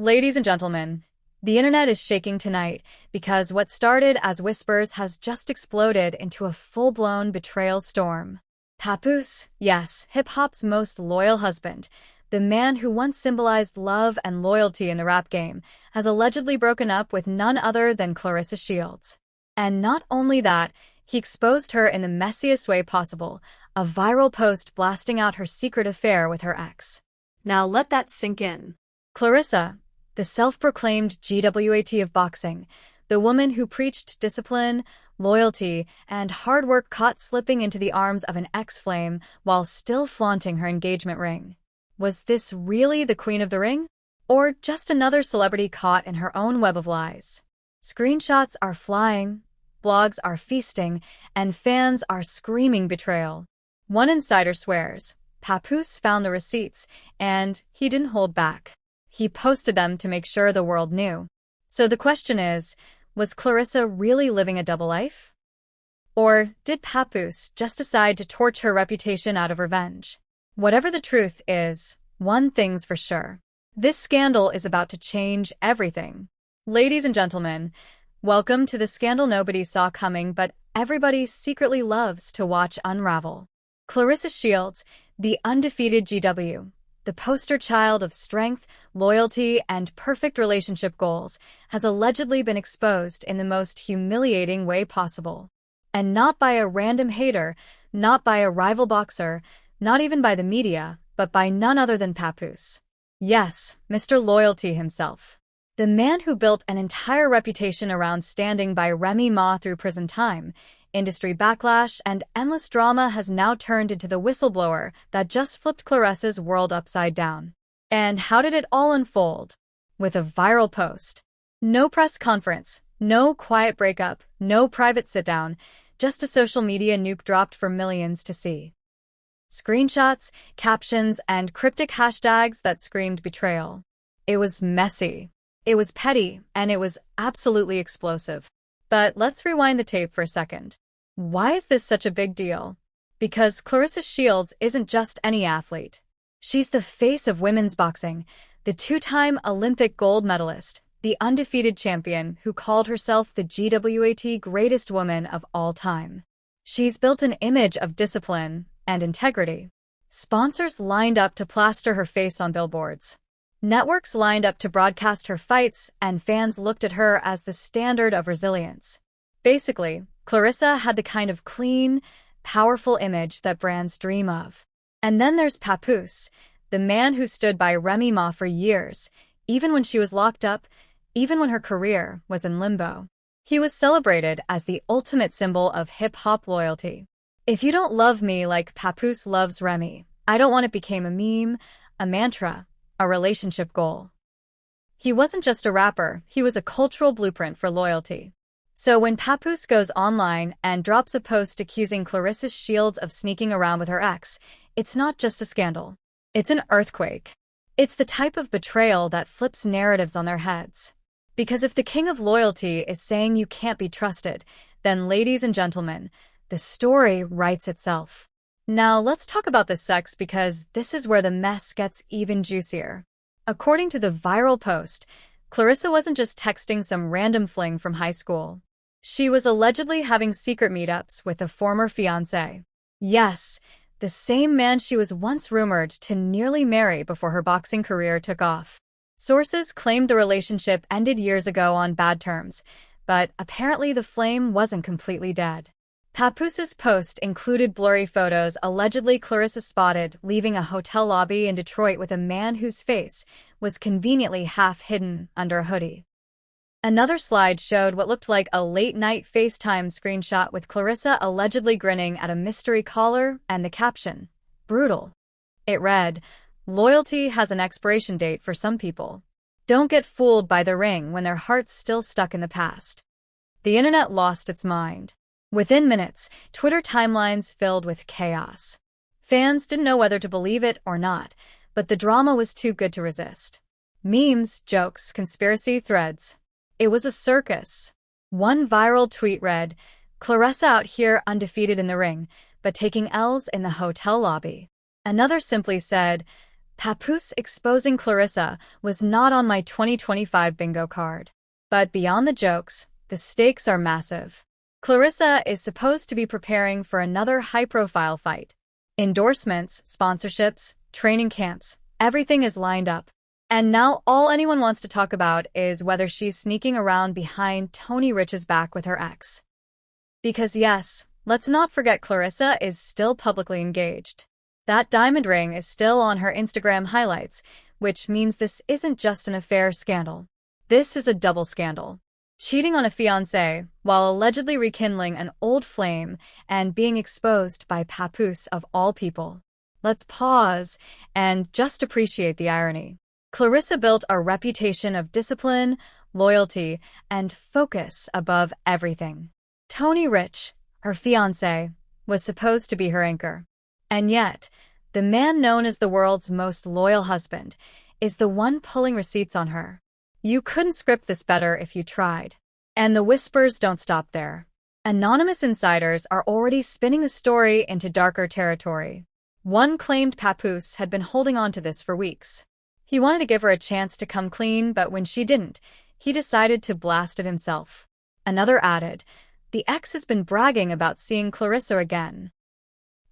Ladies and gentlemen, the internet is shaking tonight because what started as whispers has just exploded into a full-blown betrayal storm. Papoose, yes, hip-hop's most loyal husband, the man who once symbolized love and loyalty in the rap game, has allegedly broken up with none other than Claressa Shields. And not only that, he exposed her in the messiest way possible, a viral post blasting out her secret affair with her ex. Now let that sink in. Claressa, the self-proclaimed GWAT of boxing, the woman who preached discipline, loyalty, and hard work, caught slipping into the arms of an ex-flame while still flaunting her engagement ring. Was this really the Queen of the Ring? Or just another celebrity caught in her own web of lies? Screenshots are flying, blogs are feasting, and fans are screaming betrayal. One insider swears Papoose found the receipts, and he didn't hold back. He posted them to make sure the world knew. So the question is, was Claressa really living a double life? Or did Papoose just decide to torch her reputation out of revenge? Whatever the truth is, one thing's for sure. This scandal is about to change everything. Ladies and gentlemen, welcome to the scandal nobody saw coming but everybody secretly loves to watch unravel. Claressa Shields, the undefeated GW, the poster child of strength, loyalty, and perfect relationship goals, has allegedly been exposed in the most humiliating way possible. And not by a random hater, not by a rival boxer, not even by the media, but by none other than Papoose. Yes, Mr. Loyalty himself. The man who built an entire reputation around standing by Remy Ma through prison time, industry backlash, and endless drama has now turned into the whistleblower that just flipped Claressa's world upside down. And how did it all unfold? With a viral post. No press conference, no quiet breakup, no private sit-down, just a social media nuke dropped for millions to see. Screenshots, captions, and cryptic hashtags that screamed betrayal. It was messy. It was petty, and it was absolutely explosive. But let's rewind the tape for a second. Why is this such a big deal? Because Claressa Shields isn't just any athlete. She's the face of women's boxing, the two-time Olympic gold medalist, the undefeated champion who called herself the GWAT greatest woman of all time. She's built an image of discipline and integrity. Sponsors lined up to plaster her face on billboards. Networks lined up to broadcast her fights, and fans looked at her as the standard of resilience. Basically, Claressa had the kind of clean, powerful image that brands dream of. And then there's Papoose, the man who stood by Remy Ma for years, even when she was locked up, even when her career was in limbo. He was celebrated as the ultimate symbol of hip-hop loyalty. If you don't love me like Papoose loves Remy, I don't want it became a meme, a mantra, a relationship goal. He wasn't just a rapper, he was a cultural blueprint for loyalty. So when Papoose goes online and drops a post accusing Claressa Shields of sneaking around with her ex, it's not just a scandal. It's an earthquake. It's the type of betrayal that flips narratives on their heads. Because if the king of loyalty is saying you can't be trusted, then ladies and gentlemen, the story writes itself. Now let's talk about the sex because this is where the mess gets even juicier. According to the viral post, Claressa wasn't just texting some random fling from high school. She was allegedly having secret meetups with a former fiancé. Yes, the same man she was once rumored to nearly marry before her boxing career took off. Sources claimed the relationship ended years ago on bad terms, but apparently the flame wasn't completely dead. Papoose's post included blurry photos allegedly Claressa spotted leaving a hotel lobby in Detroit with a man whose face was conveniently half hidden under a hoodie. Another slide showed what looked like a late-night FaceTime screenshot with Claressa allegedly grinning at a mystery caller and the caption, "Brutal." It read, "Loyalty has an expiration date for some people. Don't get fooled by the ring when their heart's still stuck in the past." The internet lost its mind. Within minutes, Twitter timelines filled with chaos. Fans didn't know whether to believe it or not, but the drama was too good to resist. Memes, jokes, conspiracy threads. It was a circus. One viral tweet read, "Claressa out here undefeated in the ring, but taking L's in the hotel lobby." Another simply said, Papoose exposing Claressa was not on my 2025 bingo card. But beyond the jokes, the stakes are massive. Claressa is supposed to be preparing for another high-profile fight. Endorsements, sponsorships, training camps, everything is lined up. And now all anyone wants to talk about is whether she's sneaking around behind Tony Rich's back with her ex. Because yes, let's not forget Claressa is still publicly engaged. That diamond ring is still on her Instagram highlights, which means this isn't just an affair scandal. This is a double scandal. Cheating on a fiancé while allegedly rekindling an old flame and being exposed by Papoose of all people. Let's pause and just appreciate the irony. Claressa built a reputation of discipline, loyalty, and focus above everything. Tony Rich, her fiancé, was supposed to be her anchor. And yet, the man known as the world's most loyal husband is the one pulling receipts on her. You couldn't script this better if you tried. And the whispers don't stop there. Anonymous insiders are already spinning the story into darker territory. One claimed Papoose had been holding on to this for weeks. He wanted to give her a chance to come clean, but when she didn't, he decided to blast it himself. Another added, the ex has been bragging about seeing Claressa again.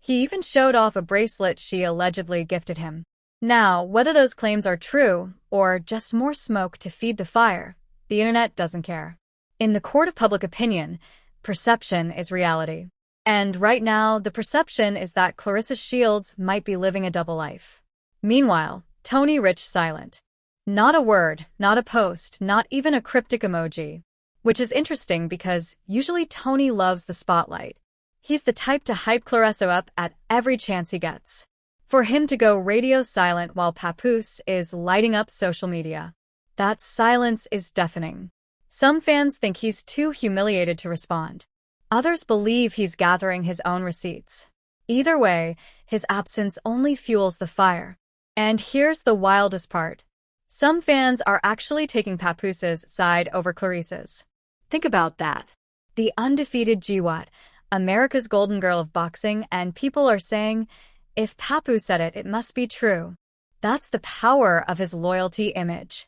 He even showed off a bracelet she allegedly gifted him. Now, whether those claims are true or just more smoke to feed the fire, the internet doesn't care. In the court of public opinion, perception is reality. And right now, the perception is that Claressa Shields might be living a double life. Meanwhile, Tony Rich silent. Not a word, not a post, not even a cryptic emoji. Which is interesting because usually Tony loves the spotlight. He's the type to hype Claressa up at every chance he gets. For him to go radio silent while Papoose is lighting up social media. That silence is deafening. Some fans think he's too humiliated to respond. Others believe he's gathering his own receipts. Either way, his absence only fuels the fire. And here's the wildest part. Some fans are actually taking Papoose's side over Claressa's. Think about that. The undefeated GWAT, America's golden girl of boxing, and people are saying, if Papoose said it, it must be true. That's the power of his loyalty image.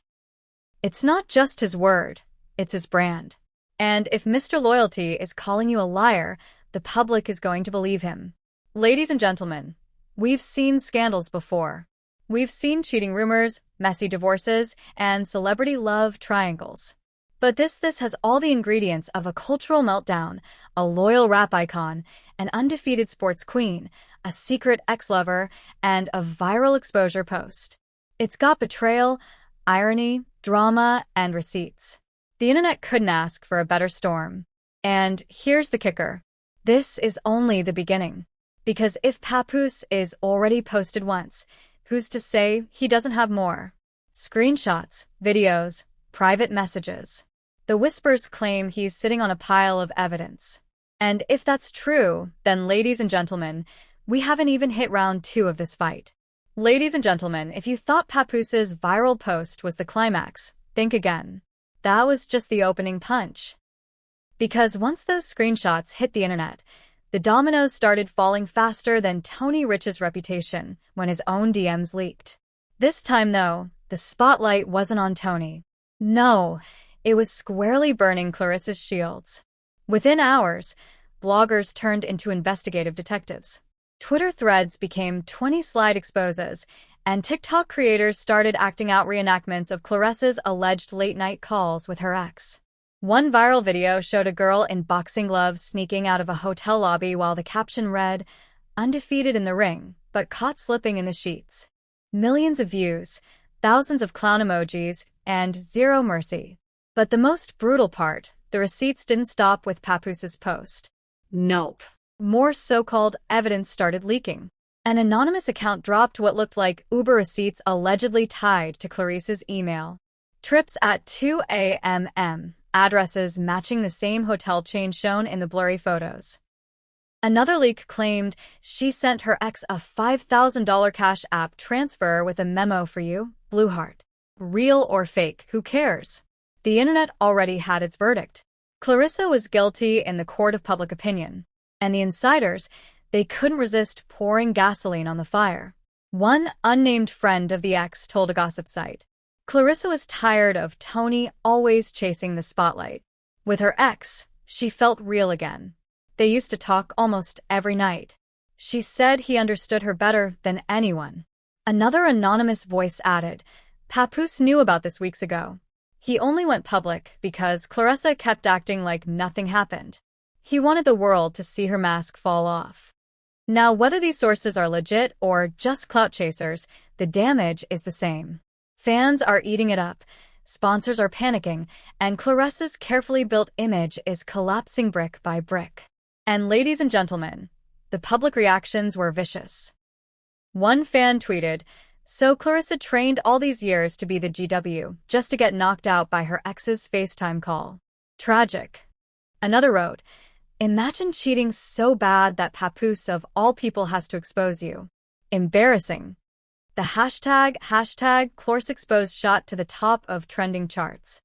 It's not just his word, it's his brand. And if Mr. Loyalty is calling you a liar, the public is going to believe him. Ladies and gentlemen, we've seen scandals before. We've seen cheating rumors, messy divorces, and celebrity love triangles. But this has all the ingredients of a cultural meltdown, a loyal rap icon, an undefeated sports queen, a secret ex-lover, and a viral exposure post. It's got betrayal, irony, drama, and receipts. The internet couldn't ask for a better storm. And here's the kicker. This is only the beginning. Because if Papoose is already posted once, who's to say he doesn't have more? Screenshots, videos, private messages. The whispers claim he's sitting on a pile of evidence. And if that's true, then ladies and gentlemen, we haven't even hit round 2 of this fight. Ladies and gentlemen, if you thought Papoose's viral post was the climax, think again. That was just the opening punch. Because once those screenshots hit the internet, the dominoes started falling faster than Tony Rich's reputation when his own DMs leaked. This time, though, the spotlight wasn't on Tony. No, it was squarely burning Claressa Shields. Within hours, bloggers turned into investigative detectives. Twitter threads became 20 slide exposes, and TikTok creators started acting out reenactments of Claressa's alleged late-night calls with her ex. One viral video showed a girl in boxing gloves sneaking out of a hotel lobby while the caption read, "Undefeated in the ring, but caught slipping in the sheets." Millions of views, thousands of clown emojis, and zero mercy. But the most brutal part, the receipts didn't stop with Papoose's post. Nope. More so-called evidence started leaking. An anonymous account dropped what looked like Uber receipts allegedly tied to Claressa's email. Trips at 2 a.m., addresses matching the same hotel chain shown in the blurry photos. Another leak claimed she sent her ex a $5,000 Cash App transfer with a memo for you, Blue Heart. Real or fake, who cares? The internet already had its verdict. Claressa was guilty in the court of public opinion. And the insiders, they couldn't resist pouring gasoline on the fire. One unnamed friend of the ex told a gossip site. Claressa was tired of Tony always chasing the spotlight. With her ex, she felt real again. They used to talk almost every night. She said he understood her better than anyone. Another anonymous voice added, Papoose knew about this weeks ago. He only went public because Claressa kept acting like nothing happened. He wanted the world to see her mask fall off. Now, whether these sources are legit or just clout chasers, the damage is the same. Fans are eating it up, sponsors are panicking, and Claressa's carefully built image is collapsing brick by brick. And ladies and gentlemen, the public reactions were vicious. One fan tweeted, "So Claressa trained all these years to be the GW, just to get knocked out by her ex's FaceTime call. Tragic." Another wrote, "Imagine cheating so bad that Papoose of all people has to expose you. Embarrassing." The hashtag Claressa exposed shot to the top of trending charts.